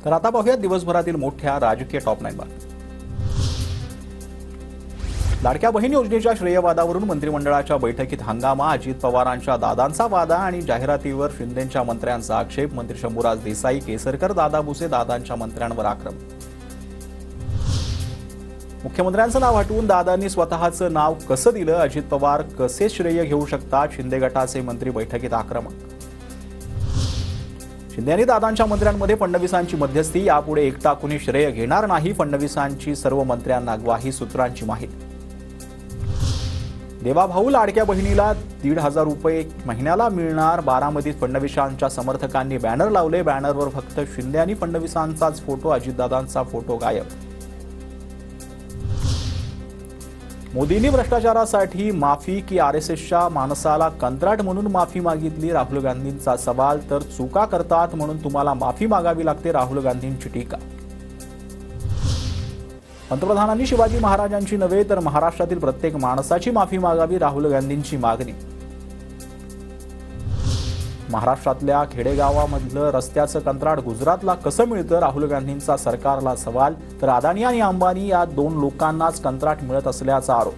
तर आता पाहूयात दिवसभरातील मोठ्या राजकीय टॉप 9 बातम्या। लाडक्या बहीण योजनेच्या श्रेयवादावरून मंत्रिमंडळाच्या बैठकीत हंगामा। अजित पवारांच्या दादांचा वादा आणि जाहिरातीवर शिंदेंच्या मंत्र्यांचा आक्षेप। मंत्री शंभूराज देसाई, केसरकर, दादा भुसे दादांच्या मंत्र्यांवर आक्रमक। मुख्यमंत्र्यांचं नाव हटवून दादांनी स्वतःचं नाव कसं दिलं? अजित पवार कसे श्रेय घेऊ शकतात? शिंदे गटाचे मंत्री बैठकीत आक्रमक। शिंदे आणि दादांच्या मंत्र्यांमध्ये फडणवीसांची मध्यस्थी। यापुढे एकटा कुणी श्रेय घेणार नाही, फडणवीसांची सर्व मंत्र्यांना ग्वाही। सूत्रांची माहिती। देवाभाऊ लाडक्या बहिणीला 1,500 रुपये महिन्याला मिळणार। बारामतीत फडणवीसांच्या समर्थकांनी बॅनर लावले। बॅनरवर फक्त शिंदे आणि फडणवीसांचाच फोटो, अजितदादांचा फोटो गायब। मोदींनी भ्रष्टाचारासाठी माफी की आरएसएसच्या माणसाला कंत्राट म्हणून माफी मागितली? राहुल गांधींचा सवाल। तर चुका करतात म्हणून तुम्हाला माफी मागावी लागते, राहुल गांधींची टीका। पंतप्रधानांनी शिवाजी महाराजांची नव्हे तर महाराष्ट्रातील प्रत्येक माणसाची माफी मागावी, राहुल गांधींची मागणी। महाराष्ट्रातल्या खेडेगावामधलं रस्त्याचं कंत्राट गुजरातला कसं मिळतं? राहुल गांधींचा सरकारला सवाल। तर अदानी आणि अंबानी या 2 लोकांनाच कंत्राट मिळत असल्याचा आरोप।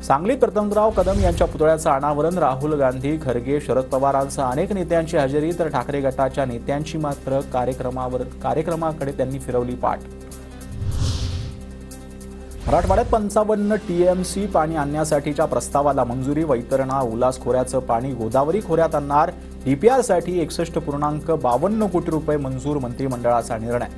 सांगलीत प्रतापराव कदम यांच्या पुतळ्याचं अनावरण। राहुल गांधी, खरगे, शरद पवारांसह अनेक नेत्यांची हजेरी। तर ठाकरे गटाच्या नेत्यांची मात्र कार्यक्रमाकडे त्यांनी फिरवली पाठ। मराठवाड्यात 55 टीएमसी पाणी आणण्यासाठीच्या प्रस्तावाला मंजुरी। वैतरणा उल्हास खोऱ्याचं पाणी गोदावरी खोऱ्यात आणणार। डीपीआरसाठी 61.52 कोटी रुपये मंजूर, मंत्रिमंडळाचा निर्णय।